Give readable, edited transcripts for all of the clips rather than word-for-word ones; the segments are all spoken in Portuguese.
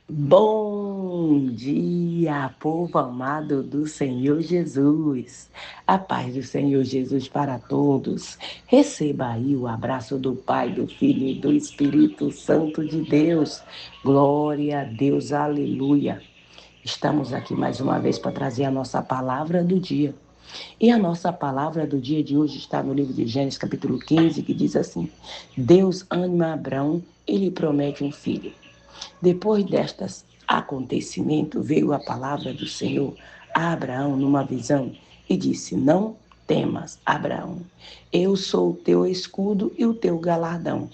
Bom dia, povo amado do Senhor Jesus. A paz do Senhor Jesus para todos. Receba aí o abraço do Pai, do Filho e do Espírito Santo de Deus. Glória a Deus, aleluia. Estamos aqui mais uma vez para trazer a nossa palavra do dia. E a nossa palavra do dia de hoje está no livro de Gênesis, capítulo 15, que diz assim: Deus anima Abraão e lhe promete um filho. Depois destes acontecimentos, veio a palavra do Senhor a Abraão numa visão e disse: Não temas, Abraão, eu sou o teu escudo e o teu galardão.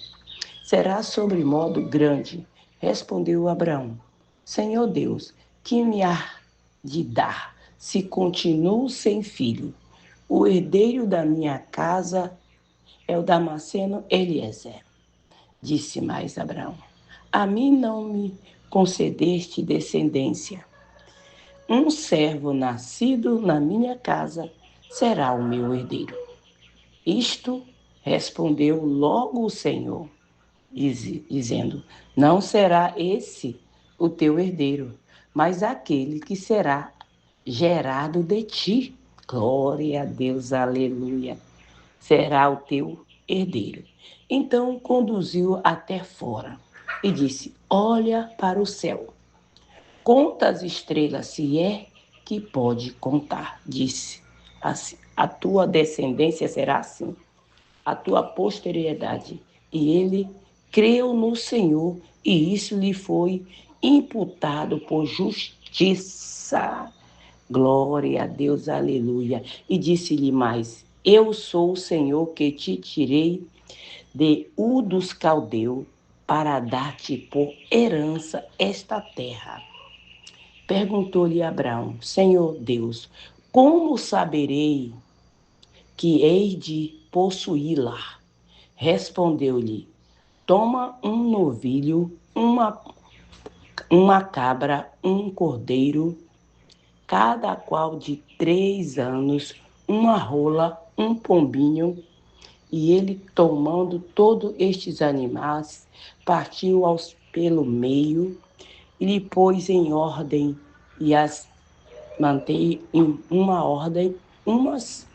Será sobremodo grande. Respondeu Abraão: Senhor Deus, que me há de dar se continuo sem filho? O herdeiro da minha casa é o Damasceno Eliezer. Disse mais Abraão: A mim não me concedeste descendência. Um servo nascido na minha casa será o meu herdeiro. Isto respondeu logo o Senhor, dizendo: Não será esse o teu herdeiro, mas aquele que será gerado de ti. Glória a Deus, aleluia. Será o teu herdeiro. Então conduziu até fora e disse: Olha para o céu, conta as estrelas, se é que pode contar. Disse assim: A tua descendência será assim, a tua posteridade. E ele creu no Senhor, e isso lhe foi imputado por justiça. Glória a Deus, aleluia. E disse-lhe mais: Eu sou o Senhor que te tirei de Ur dos Caldeus para dar-te por herança esta terra. Perguntou-lhe Abraão: Senhor Deus, como saberei que hei de possuí-la? Respondeu-lhe: Toma um novilho, uma cabra, um cordeiro, cada qual de 3 anos, uma rola, um pombinho. E ele, tomando todos estes animais, partiu aos pelo meio e lhe pôs em ordem e as manteve em uma ordem, umas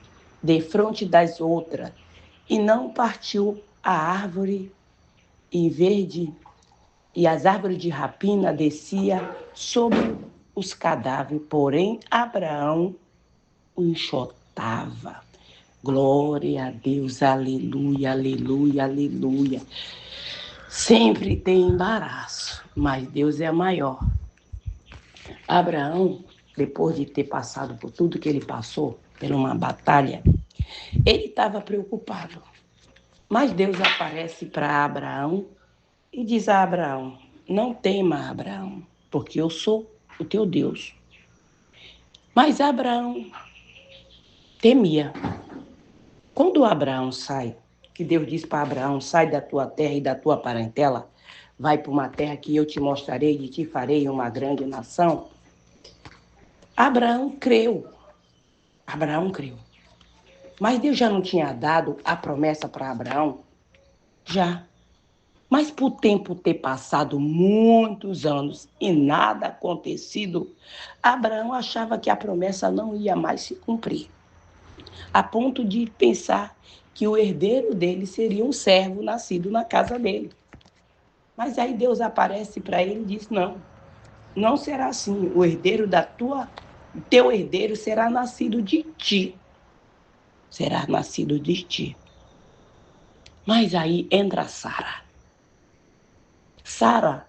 defronte das outras, e não partiu a árvore e verde, e as árvores de rapina descia sobre os cadáveres, porém Abraão o enxotava. Glória a Deus, aleluia, aleluia, aleluia. Sempre tem embaraço, mas Deus é maior. Abraão, depois de ter passado por tudo que ele passou, por uma batalha, ele estava preocupado. Mas Deus aparece para Abraão e diz a Abraão: Não tema, Abraão, porque eu sou o teu Deus. Mas Abraão temia. Quando Abraão sai, que Deus diz para Abraão: Sai da tua terra e da tua parentela, vai para uma terra que eu te mostrarei e te farei uma grande nação. Abraão creu. Abraão creu. Mas Deus já não tinha dado a promessa para Abraão? Já. Mas por tempo ter passado muitos anos e nada acontecido, Abraão achava que a promessa não ia mais se cumprir, a ponto de pensar que o herdeiro dele seria um servo nascido na casa dele. Mas aí Deus aparece para ele e diz: Não, não será assim. Teu herdeiro será nascido de ti. Será nascido de ti. Mas aí entra Sara. Sara,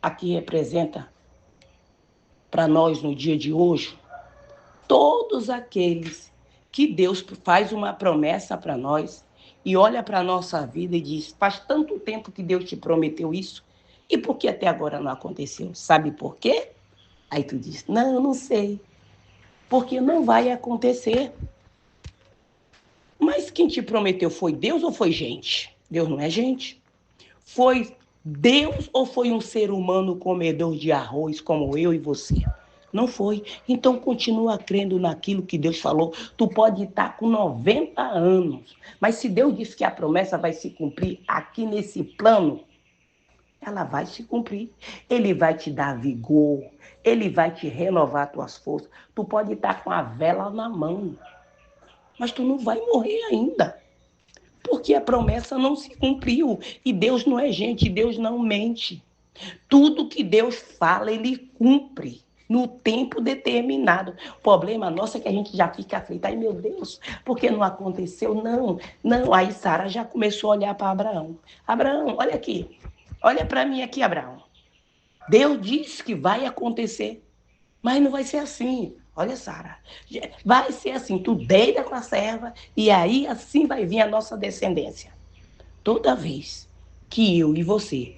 aqui representa para nós no dia de hoje, todos aqueles que Deus faz uma promessa para nós e olha para a nossa vida e diz: faz tanto tempo que Deus te prometeu isso, e por que até agora não aconteceu? Sabe por quê? Aí tu diz: Não, não sei, porque não vai acontecer. Mas quem te prometeu foi Deus ou foi gente? Deus não é gente. Foi Deus ou foi um ser humano comedor de arroz como eu e você? Não foi. Então continua crendo naquilo que Deus falou. Tu pode estar com 90 anos, mas se Deus disse que a promessa vai se cumprir aqui nesse plano, ela vai se cumprir. Ele vai te dar vigor, ele vai te renovar tuas forças. Tu pode estar com a vela na mão, mas tu não vai morrer ainda, porque a promessa não se cumpriu. E Deus não é gente, Deus não mente. Tudo que Deus fala, ele cumpre no tempo determinado. O problema nosso é que a gente já fica aflito. Ai, meu Deus, por que não aconteceu? Não, não. Aí Sara já começou a olhar para Abraão. Abraão, olha aqui. Olha para mim aqui, Abraão. Deus disse que vai acontecer, mas não vai ser assim. Olha, Sara, vai ser assim. Tu deita com a serva e aí assim vai vir a nossa descendência. Toda vez que eu e você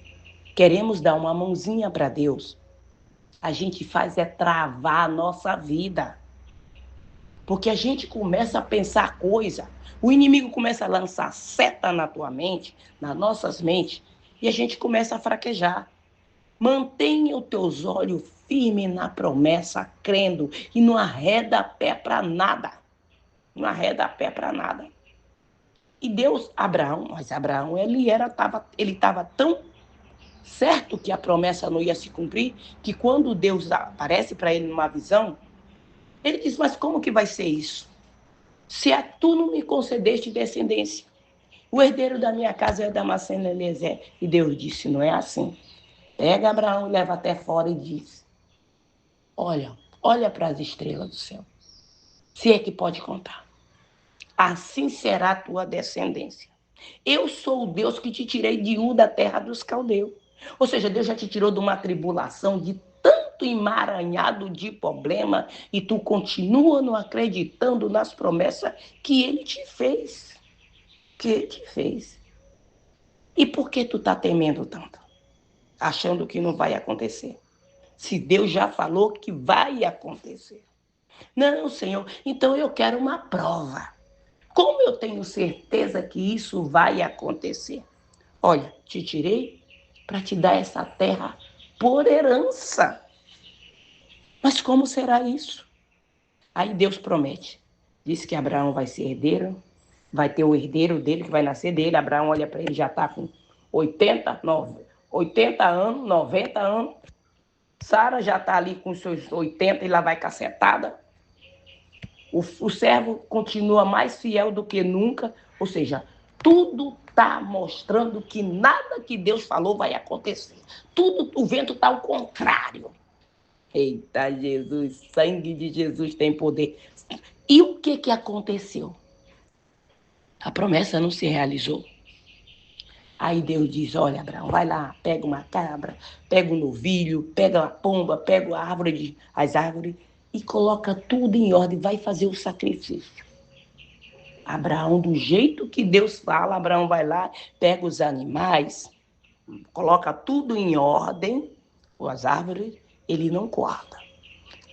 queremos dar uma mãozinha para Deus, a gente faz é travar a nossa vida. Porque a gente começa a pensar coisa, o inimigo começa a lançar seta na tua mente, nas nossas mentes, e a gente começa a fraquejar. Mantenha os teus olhos firmes na promessa, crendo, e não arreda pé para nada. Não arreda pé para nada. E Deus, Abraão, ele estava tão certo que a promessa não ia se cumprir, que quando Deus aparece para ele numa visão, ele diz, mas como que vai ser isso? Se tu não me concedeste descendência, o herdeiro da minha casa é Damasceno Eliezer. E Deus disse, não é assim. Pega Abraão e leva até fora e diz, olha para as estrelas do céu, se é que pode contar. Assim será a tua descendência. Eu sou o Deus que te tirei de Ur da terra dos caldeus. Ou seja, Deus já te tirou de uma tribulação, de tanto emaranhado de problema, e tu continua não acreditando nas promessas que ele te fez. Que ele te fez. E por que tu tá temendo tanto? Achando que não vai acontecer. Se Deus já falou que vai acontecer. Não, Senhor, então eu quero uma prova. Como eu tenho certeza que isso vai acontecer? Olha, te tirei para te dar essa terra por herança. Mas como será isso? Aí Deus promete. Diz que Abraão vai ser herdeiro, vai ter o herdeiro dele que vai nascer dele. Abraão olha para ele, já está com 80 anos, 90 anos. Sara já está ali com seus 80 e lá vai cacetada. O servo continua mais fiel do que nunca, ou seja, tudo está mostrando que nada que Deus falou vai acontecer. Tudo, o vento está ao contrário. Eita, Jesus, sangue de Jesus tem poder. E o que aconteceu? A promessa não se realizou. Aí Deus diz, olha, Abraão, vai lá, pega uma cabra, pega um novilho, pega a pomba, pega as árvores e coloca tudo em ordem, vai fazer o sacrifício. Abraão, do jeito que Deus fala, Abraão vai lá, pega os animais, coloca tudo em ordem, as árvores, ele não corta.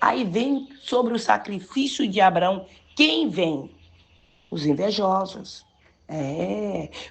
Aí vem sobre o sacrifício de Abraão, quem vem? Os invejosos.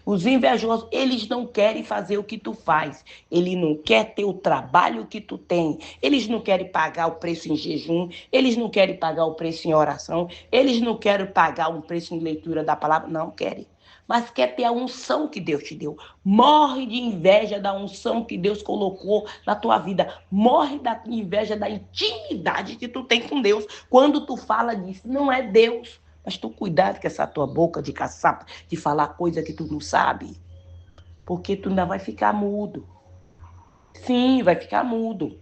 Os invejosos, eles não querem fazer o que tu faz. Ele não quer ter o trabalho que tu tem. Eles não querem pagar o preço em jejum. Eles não querem pagar o preço em oração. Eles não querem pagar um preço em leitura da palavra. Não querem. Mas quer ter a unção que Deus te deu. Morre de inveja da unção que Deus colocou na tua vida. Morre da inveja da intimidade que tu tem com Deus. Quando tu fala disso, não é Deus. Mas tu cuidado com essa tua boca de caçapa, de falar coisa que tu não sabe. Porque tu ainda vai ficar mudo. Sim, vai ficar mudo.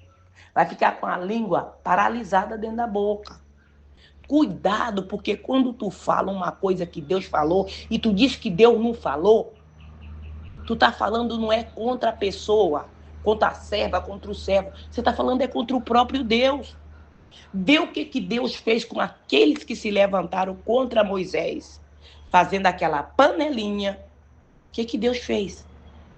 Vai ficar com a língua paralisada dentro da boca. Cuidado, porque quando tu fala uma coisa que Deus falou e tu diz que Deus não falou, tu tá falando não é contra a pessoa, contra a serva, contra o servo. Você tá falando é contra o próprio Deus. Vê o que Deus fez com aqueles que se levantaram contra Moisés, fazendo aquela panelinha. O que Deus fez?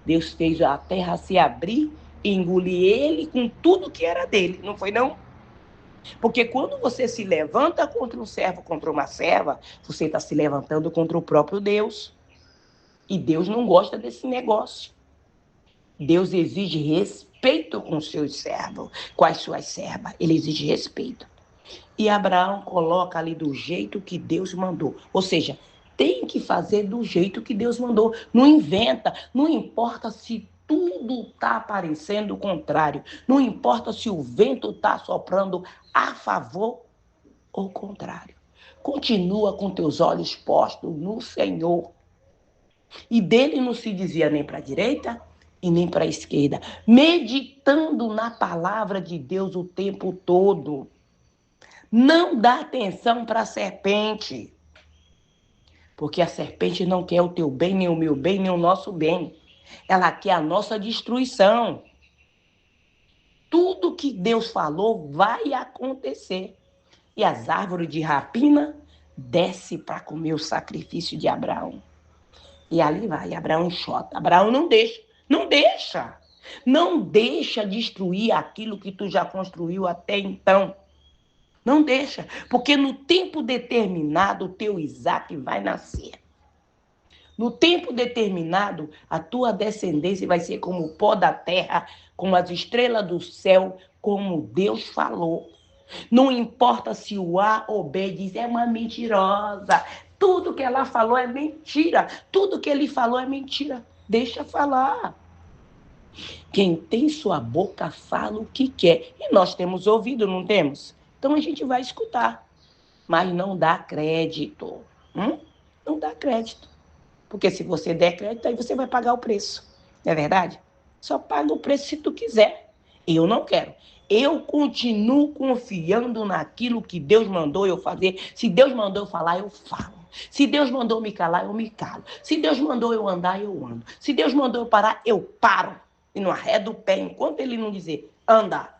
Deus fez a terra se abrir e engolir ele com tudo que era dele, não foi não? Porque quando você se levanta contra um servo, contra uma serva, você está se levantando contra o próprio Deus. E Deus não gosta desse negócio. Deus exige respeito com os seus servos, com as suas servas. Ele exige respeito. E Abraão coloca ali do jeito que Deus mandou. Ou seja, tem que fazer do jeito que Deus mandou. Não inventa, não importa se tudo está parecendo o contrário. Não importa se o vento está soprando a favor ou contrário. Continua com teus olhos postos no Senhor. E dele não se dizia nem para a direita e nem para a esquerda. Meditando na palavra de Deus o tempo todo. Não dá atenção para a serpente. Porque a serpente não quer o teu bem, nem o meu bem, nem o nosso bem. Ela quer a nossa destruição. Tudo que Deus falou vai acontecer. E as árvores de rapina descem para comer o sacrifício de Abraão. E ali vai, Abraão enxota. Abraão não deixa, não deixa. Não deixa destruir aquilo que tu já construiu até então. Não deixa, porque no tempo determinado o teu Isaac vai nascer. No tempo determinado, a tua descendência vai ser como o pó da terra, como as estrelas do céu, como Deus falou. Não importa se o A ou B diz, é uma mentirosa. Tudo que ela falou é mentira. Tudo que ele falou é mentira. Deixa falar. Quem tem sua boca fala o que quer. E nós temos ouvido, não temos? Então a gente vai escutar. Mas não dá crédito. Não dá crédito. Porque se você der crédito, aí você vai pagar o preço. Não é verdade? Só paga o preço se tu quiser. Eu não quero. Eu continuo confiando naquilo que Deus mandou eu fazer. Se Deus mandou eu falar, eu falo. Se Deus mandou me calar, eu me calo. Se Deus mandou eu andar, eu ando. Se Deus mandou eu parar, eu paro. E não arredo o pé enquanto ele não dizer, anda.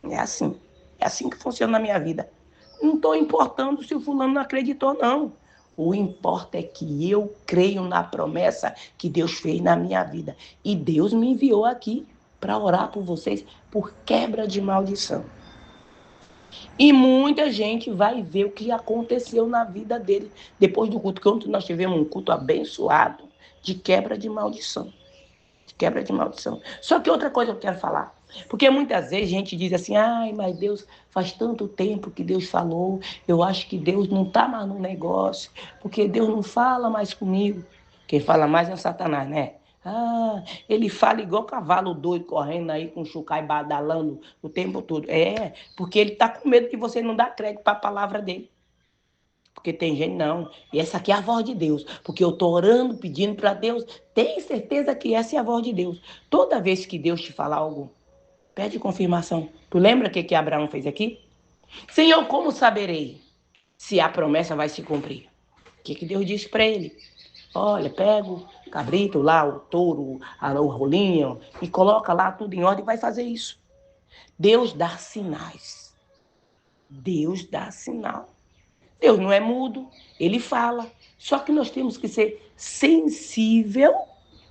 É assim. É assim que funciona na minha vida. Não estou importando se o fulano não acreditou, não. O importa é que eu creio na promessa que Deus fez na minha vida. E Deus me enviou aqui para orar por vocês por quebra de maldição. E muita gente vai ver o que aconteceu na vida dele depois do culto. Quando nós tivemos um culto abençoado de quebra de maldição. De quebra de maldição. Só que outra coisa eu quero falar. Porque muitas vezes a gente diz assim, ai, mas Deus, faz tanto tempo que Deus falou, eu acho que Deus não está mais no negócio, porque Deus não fala mais comigo. Quem fala mais é o Satanás, né? Ah, ele fala igual cavalo doido, correndo aí com o chucai badalando o tempo todo. É, porque ele está com medo que você não dá crédito para a palavra dele. Porque tem gente, não, e essa aqui é a voz de Deus, porque eu estou orando, pedindo para Deus, tem certeza que essa é a voz de Deus. Toda vez que Deus te falar algo, pede confirmação. Tu lembra o que Abraão fez aqui? Senhor, como saberei se a promessa vai se cumprir? O que Deus disse para ele? Olha, pega o cabrito lá, o touro, o rolinho, e coloca lá tudo em ordem e vai fazer isso. Deus dá sinais. Deus dá sinal. Deus não é mudo, ele fala. Só que nós temos que ser sensível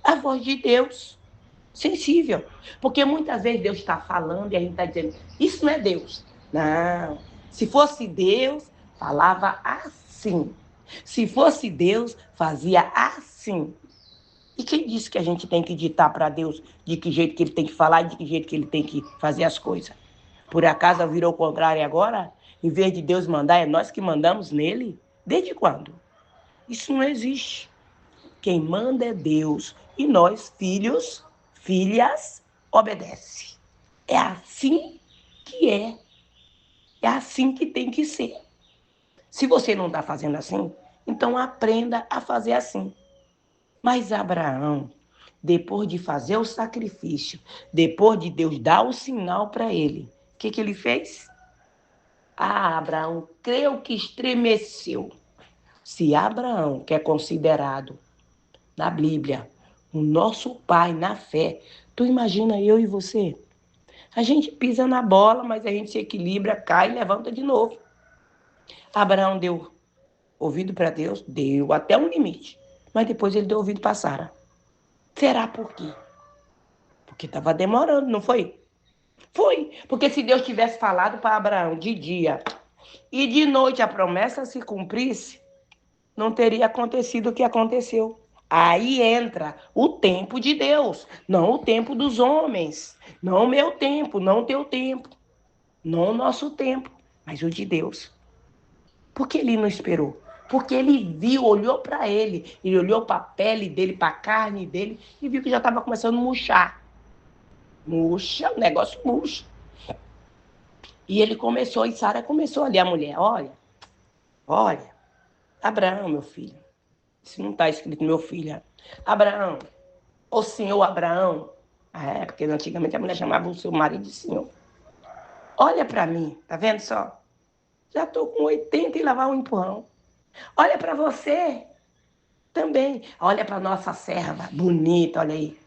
à voz de Deus. Sensível. Porque muitas vezes Deus está falando e a gente está dizendo, isso não é Deus. Não. Se fosse Deus, falava assim. Se fosse Deus, fazia assim. E quem disse que a gente tem que ditar para Deus de que jeito que ele tem que falar e de que jeito que ele tem que fazer as coisas? Por acaso virou o contrário agora? Em vez de Deus mandar, é nós que mandamos nele? Desde quando? Isso não existe. Quem manda é Deus. E nós, filhos, filhas, obedece. É assim que é. É assim que tem que ser. Se você não está fazendo assim, então aprenda a fazer assim. Mas Abraão, depois de fazer o sacrifício, depois de Deus dar o sinal para ele, o que ele fez? Abraão creu que estremeceu. Se Abraão, que é considerado na Bíblia o nosso pai na fé, tu imagina eu e você? A gente pisa na bola, mas a gente se equilibra, cai e levanta de novo. Abraão deu ouvido para Deus, deu até um limite, mas depois ele deu ouvido para Sara. Será por quê? Porque estava demorando, não foi? Foi, porque se Deus tivesse falado para Abraão de dia e de noite a promessa se cumprisse, não teria acontecido o que aconteceu. Aí entra o tempo de Deus, não o tempo dos homens, não o meu tempo, não o teu tempo, não o nosso tempo, mas o de Deus. Por que ele não esperou? Porque ele viu, olhou para ele olhou para a pele dele, para a carne dele, e viu que já estava começando a murchar. Murcha, o negócio murcha. E ele começou, e Sara começou ali, a mulher, olha, Abraão, meu filho, isso não está escrito meu filho, Abraão, o senhor Abraão, porque antigamente a mulher chamava o seu marido de senhor. Olha para mim, tá vendo só? Já estou com 80 e lá vai um empurrão. Olha para você também. Olha para nossa serva, bonita, olha aí.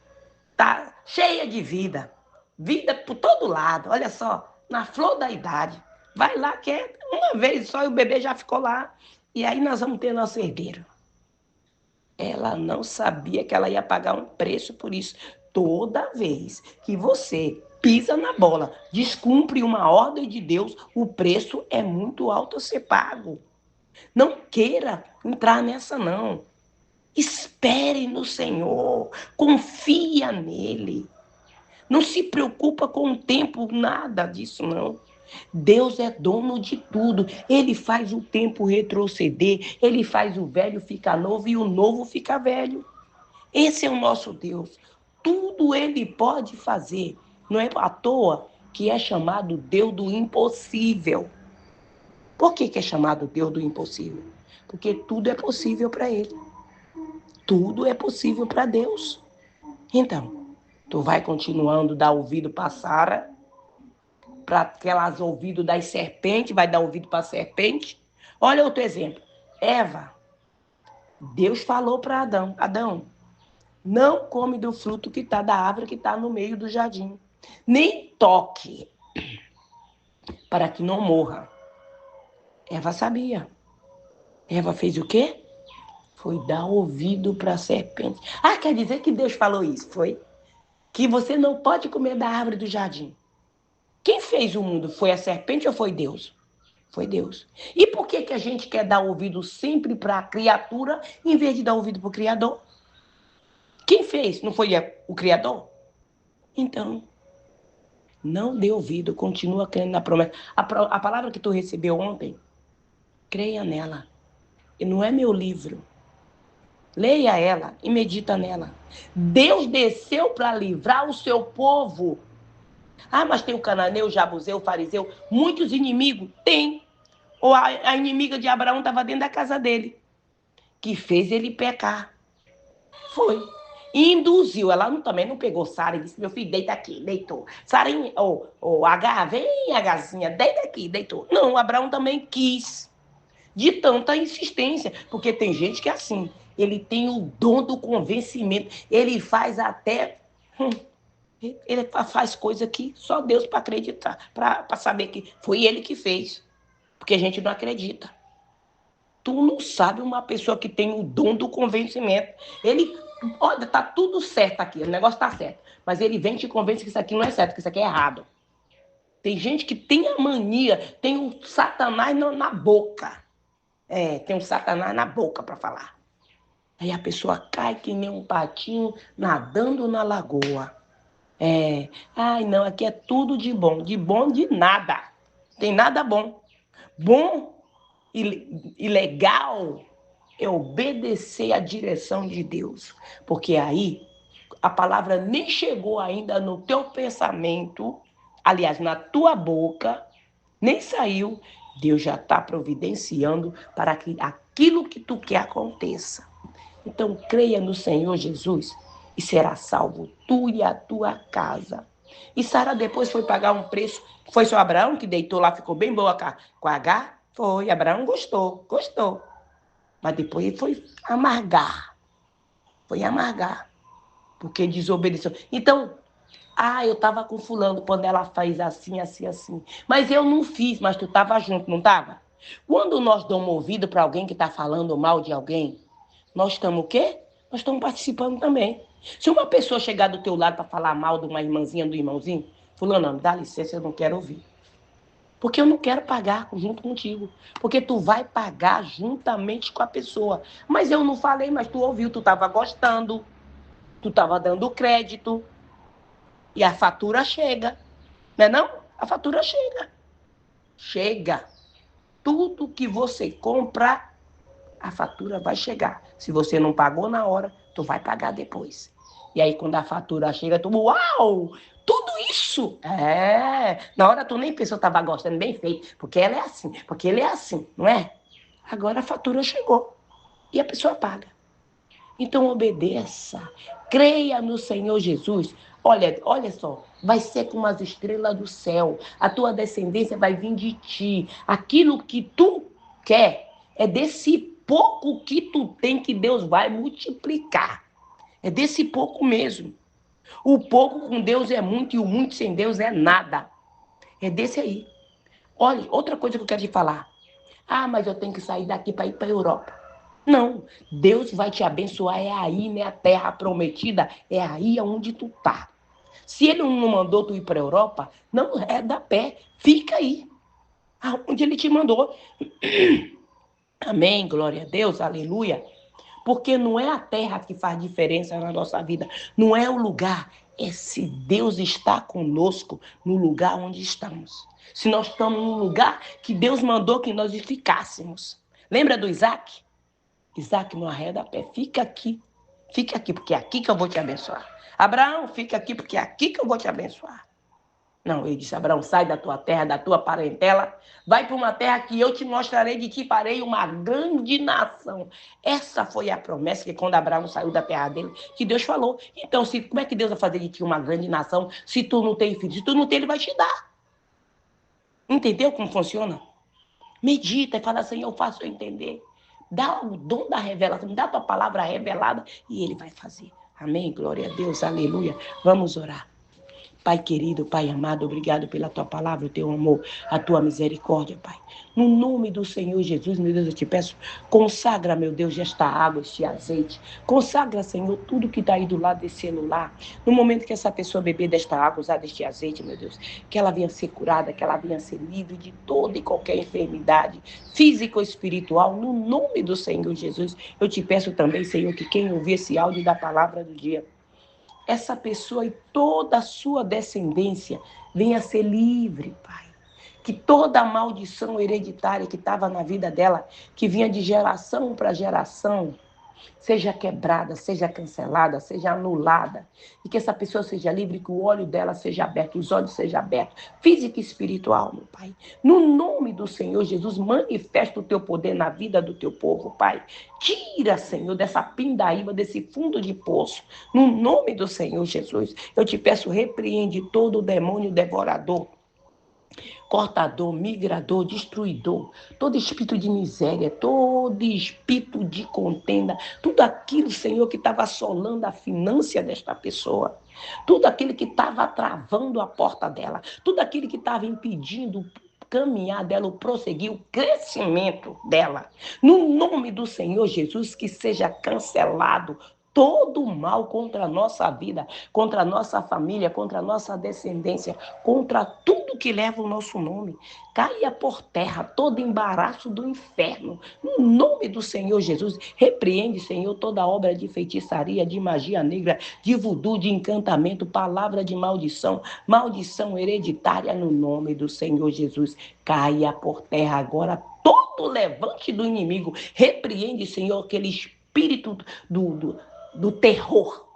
Tá cheia de vida. Vida por todo lado, olha só, na flor da idade. Vai lá, que é uma vez só e o bebê já ficou lá. E aí nós vamos ter nosso herdeiro. Ela não sabia que ela ia pagar um preço por isso. Toda vez que você pisa na bola, descumpre uma ordem de Deus, o preço é muito alto a ser pago. Não queira entrar nessa, não. Espere no Senhor, confia nele. Não se preocupa com o tempo, nada disso, não. Deus é dono de tudo. Ele faz o tempo retroceder, ele faz o velho ficar novo e o novo ficar velho. Esse é o nosso Deus. Tudo ele pode fazer. Não é à toa que é chamado Deus do impossível. Por que é chamado Deus do impossível? Porque tudo é possível para ele. Tudo é possível para Deus. Então, tu vai continuando a dar ouvido para Sara, para aquelas ouvidos das serpentes, vai dar ouvido para a serpente. Olha outro exemplo. Eva, Deus falou para Adão, Adão, não come do fruto que está da árvore que está no meio do jardim. Nem toque, para que não morra. Eva sabia. Eva fez o quê? Foi dar ouvido para a serpente. Quer dizer que Deus falou isso, foi? Que você não pode comer da árvore do jardim. Quem fez o mundo? Foi a serpente ou foi Deus? Foi Deus. E por que a gente quer dar ouvido sempre para a criatura em vez de dar ouvido para o Criador? Quem fez? Não foi o Criador? Então, não dê ouvido, continua crendo na promessa. A palavra que tu recebeu ontem, creia nela. E não é meu livro. Leia ela e medita nela. Deus desceu para livrar o seu povo. Mas tem o cananeu, o jabuseu, o fariseu, muitos inimigos? Tem. Ou a inimiga de Abraão estava dentro da casa dele, que fez ele pecar. Foi. E induziu. Ela também não pegou Sara e disse, meu filho, deita aqui, deitou. Sara, H, vem, Hzinha, deita aqui, deitou. Não, Abraão também quis. De tanta insistência. Porque tem gente que é assim. Ele tem o dom do convencimento. Ele faz até... Ele faz coisa que só Deus para acreditar. Para saber que foi ele que fez. Porque a gente não acredita. Tu não sabe uma pessoa que tem o dom do convencimento. Ele, olha, tá tudo certo aqui, o negócio tá certo. Mas ele vem e te convence que isso aqui não é certo, que isso aqui é errado. Tem gente que tem a mania, tem um satanás na boca. Tem um satanás na boca para falar. Aí a pessoa cai que nem um patinho nadando na lagoa. Não, aqui é tudo de bom de nada. Tem nada bom. Bom e legal é obedecer à direção de Deus. Porque aí a palavra nem chegou ainda no teu pensamento, aliás, na tua boca, nem saiu, Deus já está providenciando para que aquilo que tu quer aconteça. Então, creia no Senhor Jesus e será salvo tu e a tua casa. E Sara depois foi pagar um preço. Foi só Abraão que deitou lá, ficou bem boa com a H? Foi, Abraão gostou. Mas depois ele foi amargar. Porque desobedeceu. Então, eu estava com fulano quando ela fez assim. Mas eu não fiz, mas tu estava junto, não estava? Quando nós damos ouvido para alguém que está falando mal de alguém, nós estamos o quê? Nós estamos participando também. Se uma pessoa chegar do teu lado para falar mal de uma irmãzinha, do irmãozinho, fulano, dá licença, eu não quero ouvir. Porque eu não quero pagar junto contigo. Porque tu vai pagar juntamente com a pessoa. Mas eu não falei, mas tu ouviu, tu estava gostando, tu estava dando crédito. E a fatura chega. Não é não? A fatura chega. Chega. Tudo que você compra a fatura vai chegar. Se você não pagou na hora, tu vai pagar depois. E aí, quando a fatura chega, tu, uau! Tudo isso! Na hora tu nem pensou que estava gostando, bem feito, porque ela é assim, porque ele é assim, não é? Agora a fatura chegou e a pessoa paga. Então obedeça, creia no Senhor Jesus. Olha só, vai ser como as estrelas do céu. A tua descendência vai vir de ti. Aquilo que tu quer é desse pouco que tu tem que Deus vai multiplicar. É desse pouco mesmo. O pouco com Deus é muito e o muito sem Deus é nada. É desse aí. Olha, outra coisa que eu quero te falar. Ah, mas eu tenho que sair daqui para ir para a Europa. Não, Deus vai te abençoar, é aí, né? A terra prometida, é aí onde tu tá. Se ele não mandou tu ir para a Europa, não reda pé, fica aí, aonde ele te mandou. Amém, glória a Deus, aleluia. Porque não é a terra que faz diferença na nossa vida, não é o lugar, é se Deus está conosco no lugar onde estamos. Se nós estamos num lugar que Deus mandou que nós ficássemos. Lembra do Isaac? Isaac não arreda pé, fica aqui, porque é aqui que eu vou te abençoar. Abraão, fica aqui, porque é aqui que eu vou te abençoar. Não, ele disse, Abraão, sai da tua terra, da tua parentela, vai para uma terra que eu te mostrarei, de ti farei uma grande nação. Essa foi a promessa que quando Abraão saiu da terra dele, que Deus falou. Então, como é que Deus vai fazer de ti uma grande nação se tu não tem filho? Se tu não tem, ele vai te dar. Entendeu como funciona? Medita e fala, Senhor, eu faço eu entender. Dá o dom da revelação, dá a tua palavra revelada e ele vai fazer. Amém? Glória a Deus, aleluia. Vamos orar. Pai querido, Pai amado, obrigado pela tua palavra, o teu amor, a tua misericórdia, Pai. No nome do Senhor Jesus, meu Deus, eu te peço, consagra, meu Deus, esta água, este azeite. Consagra, Senhor, tudo que está aí do lado desse celular. No momento que essa pessoa beber desta água, usar deste azeite, meu Deus, que ela venha ser curada, que ela venha ser livre de toda e qualquer enfermidade, física ou espiritual. No nome do Senhor Jesus, eu te peço também, Senhor, que quem ouvir esse áudio da palavra do dia, essa pessoa e toda a sua descendência venha ser livre, Pai. Que toda a maldição hereditária que estava na vida dela, que vinha de geração para geração, seja quebrada, seja cancelada, seja anulada. E que essa pessoa seja livre, que o olho dela seja aberto, os olhos sejam abertos, físico e espiritual, meu Pai. No nome do Senhor Jesus, manifesta o teu poder na vida do teu povo, Pai. Tira, Senhor, dessa pindaíba, desse fundo de poço. No nome do Senhor Jesus, eu te peço, repreende todo o demônio devorador, cortador, migrador, destruidor, todo espírito de miséria, todo espírito de contenda, tudo aquilo, Senhor, que estava assolando a finança desta pessoa, tudo aquilo que estava travando a porta dela, tudo aquilo que estava impedindo caminhar dela, o prosseguir, o crescimento dela. No nome do Senhor Jesus, que seja cancelado todo o mal contra a nossa vida, contra a nossa família, contra a nossa descendência, contra tudo que leva o nosso nome. Caia por terra todo embaraço do inferno. No nome do Senhor Jesus, repreende, Senhor, toda obra de feitiçaria, de magia negra, de voodoo, de encantamento, palavra de maldição, maldição hereditária no nome do Senhor Jesus. Caia por terra agora todo levante do inimigo. Repreende, Senhor, aquele espírito do terror,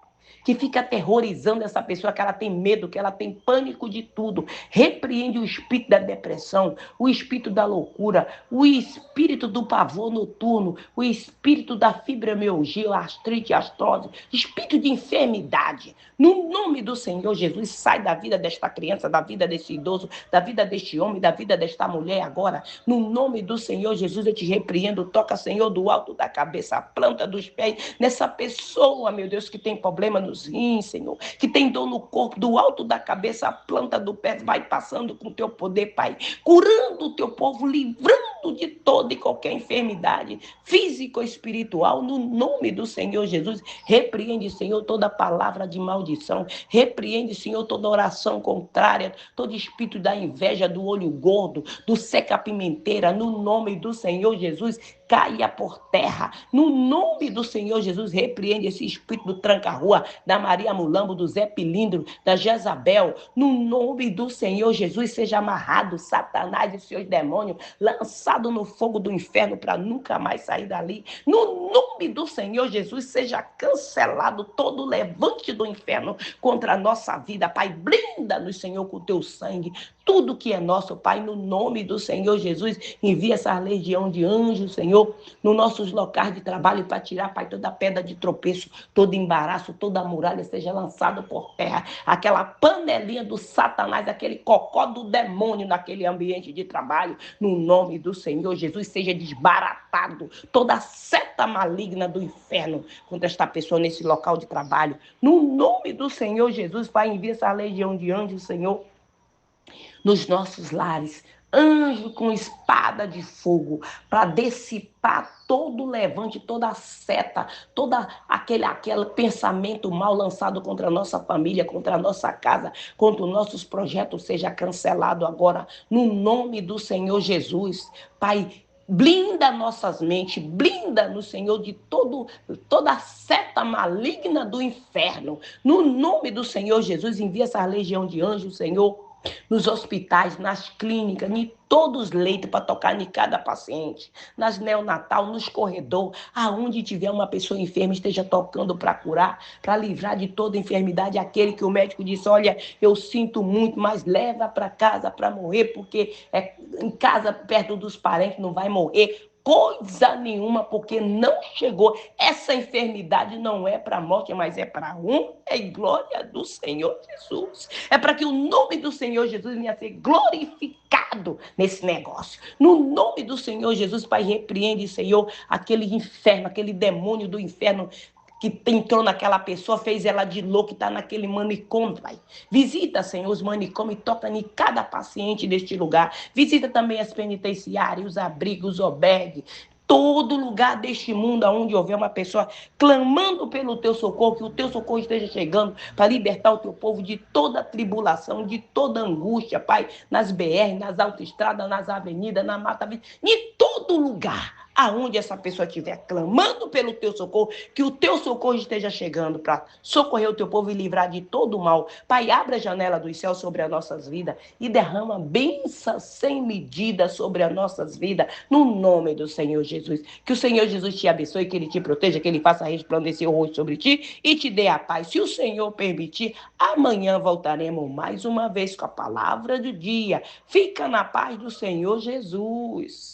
que fica aterrorizando essa pessoa, que ela tem medo, que ela tem pânico de tudo. Repreende o espírito da depressão, o espírito da loucura, o espírito do pavor noturno, o espírito da fibromialgia, artrite, artrose, espírito de enfermidade. No nome do Senhor Jesus, sai da vida desta criança, da vida desse idoso, da vida deste homem, da vida desta mulher agora. No nome do Senhor Jesus, eu te repreendo. Toca, Senhor, do alto da cabeça, a planta dos pés, nessa pessoa, meu Deus, que tem problema nos rins, Senhor, que tem dor no corpo, do alto da cabeça, a planta do pé, vai passando com o teu poder, Pai, curando o teu povo, livrando de toda e qualquer enfermidade, física ou espiritual, no nome do Senhor Jesus. Repreende, Senhor, toda palavra de maldição, repreende, Senhor, toda oração contrária, todo espírito da inveja, do olho gordo, do seca-pimenteira, no nome do Senhor Jesus, caia por terra. No nome do Senhor Jesus, repreende esse espírito do tranca-rua, da Maria Mulambo, do Zé Pilindro, da Jezabel. No nome do Senhor Jesus, seja amarrado, Satanás e seus demônios, lançado lançado no fogo do inferno para nunca mais sair dali. No nome do Senhor Jesus, seja cancelado todo levante do inferno contra a nossa vida, Pai. Blinda-nos, Senhor, com o teu sangue. Tudo que é nosso, Pai, no nome do Senhor Jesus, envia essa legião de anjos, Senhor, nos nossos locais de trabalho para tirar, Pai, toda pedra de tropeço, todo embaraço, toda muralha seja lançado por terra. Aquela panelinha do Satanás, aquele cocó do demônio naquele ambiente de trabalho, no nome do Senhor Jesus, seja desbaratado toda seta maligna do inferno contra esta pessoa nesse local de trabalho. No nome do Senhor Jesus, Pai, envia essa legião de anjos, Senhor, nos nossos lares, anjo com espada de fogo, para dissipar todo levante, toda seta, todo aquele pensamento mal lançado contra a nossa família, contra a nossa casa, contra os nossos projetos, seja cancelado agora, no nome do Senhor Jesus. Pai, blinda nossas mentes, blinda no Senhor de toda seta maligna do inferno. No nome do Senhor Jesus, envia essa legião de anjos, Senhor, nos hospitais, nas clínicas, em todos os leitos para tocar em cada paciente, nas neonatal, nos corredores, aonde tiver uma pessoa enferma, esteja tocando para curar, para livrar de toda enfermidade, aquele que o médico disse, olha, eu sinto muito, mas leva para casa para morrer, porque em casa, perto dos parentes, não vai morrer coisa nenhuma, porque não chegou. Essa enfermidade não é para a morte, mas é para é glória do Senhor Jesus. É para que o nome do Senhor Jesus venha a ser glorificado nesse negócio. No nome do Senhor Jesus, Pai, repreende, Senhor, aquele inferno, aquele demônio do inferno que entrou naquela pessoa, fez ela de louco, está naquele manicômio, Pai. Visita, Senhor, os manicômios, toca em cada paciente deste lugar. Visita também as penitenciárias, os abrigos, os albergues, todo lugar deste mundo onde houver uma pessoa clamando pelo teu socorro, que o teu socorro esteja chegando para libertar o teu povo de toda tribulação, de toda angústia, Pai, nas BR, nas autoestradas, nas avenidas, na mata, em todo lugar aonde essa pessoa estiver clamando pelo teu socorro, que o teu socorro esteja chegando para socorrer o teu povo e livrar de todo o mal. Pai, abre a janela dos céus sobre as nossas vidas e derrama bênção sem medida sobre as nossas vidas, no nome do Senhor Jesus. Que o Senhor Jesus te abençoe, que Ele te proteja, que Ele faça resplandecer o rosto sobre ti e te dê a paz. Se o Senhor permitir, amanhã voltaremos mais uma vez com a palavra do dia. Fica na paz do Senhor Jesus.